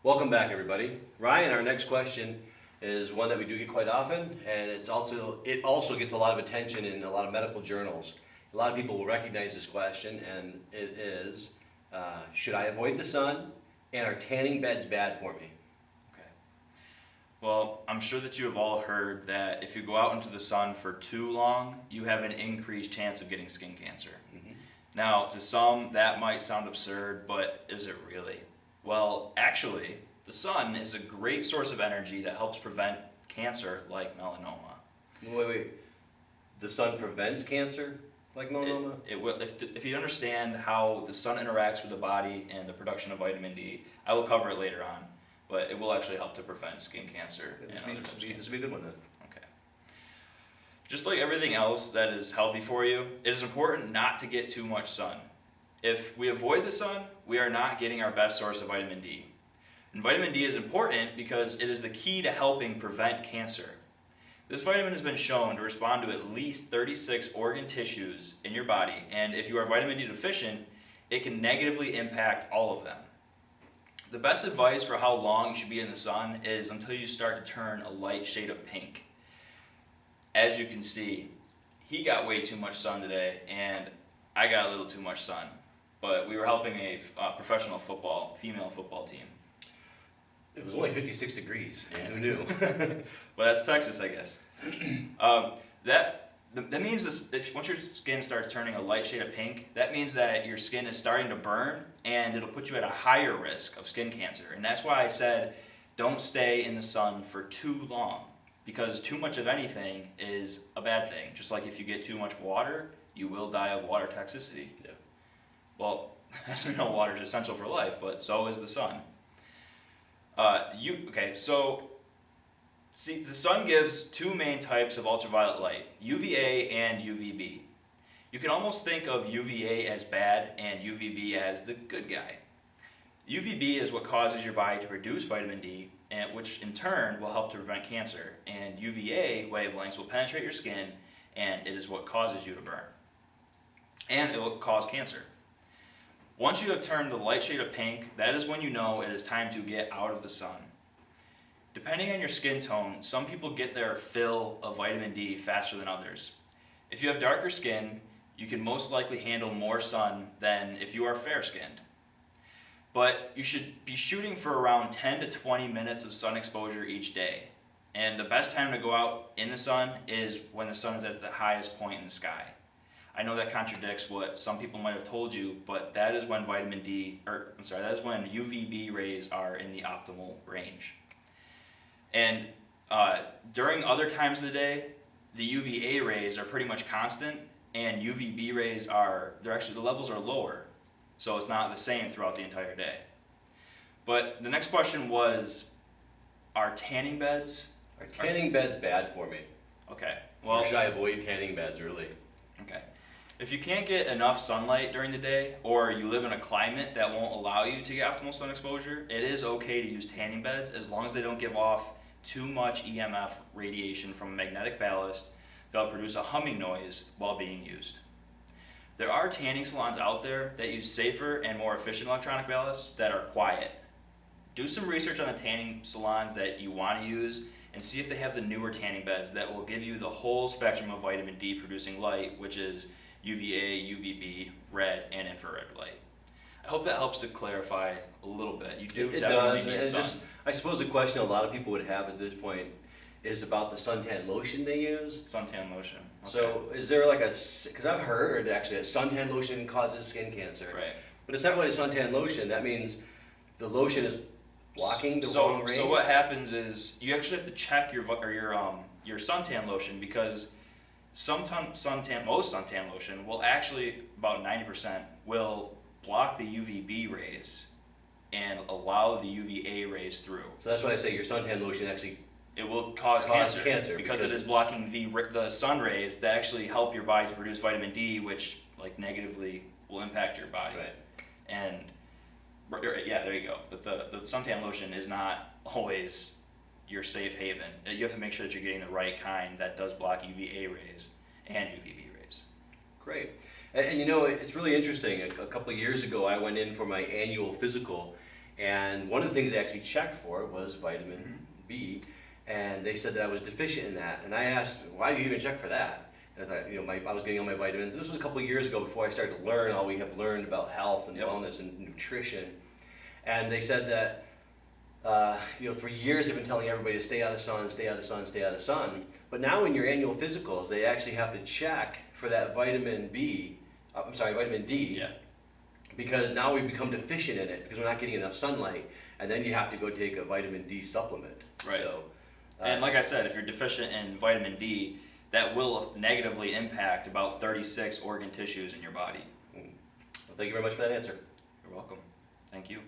Welcome back, everybody. Ryan, our next question is one that we do get quite often, and it also gets a lot of attention in a lot of medical journals. A lot of people will recognize this question, and it is, should I avoid the sun, and are tanning beds bad for me? Okay. Well, I'm sure that you have all heard that if you go out into the sun for too long, you have an increased chance of getting skin cancer. Mhm. Now, to some, that might sound absurd, but is it really? Well, actually, the sun is a great source of energy that helps prevent cancer like melanoma. Wait. The sun prevents cancer, like melanoma? It will, if you understand how the sun interacts with the body and the production of vitamin D, I will cover it later on, but it will actually help to prevent skin cancer and other types of cancer. This will be a good one then. Okay. Just like everything else that is healthy for you, it is important not to get too much sun. If we avoid the sun, we are not getting our best source of vitamin D. And vitamin D is important because it is the key to helping prevent cancer. This vitamin has been shown to respond to at least 36 organ tissues in your body, and if you are vitamin D deficient, it can negatively impact all of them. The best advice for how long you should be in the sun is until you start to turn a light shade of pink. As you can see, he got way too much sun today, and I got a little too much sun. But we were helping a professional female football team. It was only 56 degrees. Who knew? Well, that's Texas, I guess. That means this, once your skin starts turning a light shade of pink, that means that your skin is starting to burn, and it'll put you at a higher risk of skin cancer. And that's why I said don't stay in the sun for too long, because too much of anything is a bad thing. Just like if you get too much water, you will die of water toxicity. Yeah. Well, as we know, water is essential for life, but so is the sun. See, the sun gives two main types of ultraviolet light, UVA and UVB. You can almost think of UVA as bad and UVB as the good guy. UVB is what causes your body to produce vitamin D, and which in turn will help to prevent cancer. And UVA wavelengths will penetrate your skin, and it is what causes you to burn. And it will cause cancer. Once you have turned the light shade of pink, that is when you know it is time to get out of the sun. Depending on your skin tone, some people get their fill of vitamin D faster than others. If you have darker skin, you can most likely handle more sun than if you are fair-skinned. But you should be shooting for around 10 to 20 minutes of sun exposure each day. And the best time to go out in the sun is when the sun is at the highest point in the sky. I know that contradicts what some people might have told you, but that is when that is when UVB rays are in the optimal range. And during other times of the day, the UVA rays are pretty much constant, and UVB rays the levels are lower, so it's not the same throughout the entire day. But the next question was, are tanning beds? Are tanning beds bad for me? Okay. Or should I avoid tanning beds, really? Okay. If you can't get enough sunlight during the day, or you live in a climate that won't allow you to get optimal sun exposure, it is okay to use tanning beds as long as they don't give off too much EMF radiation from magnetic ballast that will produce a humming noise while being used. There are tanning salons out there that use safer and more efficient electronic ballasts that are quiet. Do some research on the tanning salons that you want to use and see if they have the newer tanning beds that will give you the whole spectrum of vitamin D producing light, which is UVA, UVB, red, and infrared light. I hope that helps to clarify a little bit. You do It definitely does, need and sun. I suppose the question a lot of people would have at this point is about the suntan lotion they use. Suntan lotion. Okay. So is there like because I've heard actually that suntan lotion causes skin cancer. Right. But it's not really suntan lotion. That means the lotion is blocking the wrong rays. So what happens is you actually have to check your suntan lotion, because most suntan lotion will actually, about 90%, will block the UVB rays and allow the UVA rays through. So that's why I say your suntan lotion actually It will cause cancer because it is blocking the sun rays that actually help your body to produce vitamin D, which negatively will impact your body. Right. And yeah, there you go. But the suntan lotion is not always your safe haven. You have to make sure that you're getting the right kind that does block UVA rays and UVB rays. Great. And you know, it's really interesting. A couple of years ago, I went in for my annual physical, And one of the things they actually checked for was vitamin B, and they said that I was deficient in that. And I asked, why do you even check for that? And I thought, I was getting all my vitamins. And this was a couple of years ago before I started to learn all we have learned about health and wellness and nutrition. And they said that, for years they've been telling everybody to stay out of the sun, stay out of the sun, stay out of the sun. But now in your annual physicals, they actually have to check for that vitamin D. Yeah. Because now we've become deficient in it because we're not getting enough sunlight. And then you have to go take a vitamin D supplement. Right. So, And like I said, if you're deficient in vitamin D, that will negatively impact about 36 organ tissues in your body. Well, thank you very much for that answer. You're welcome. Thank you.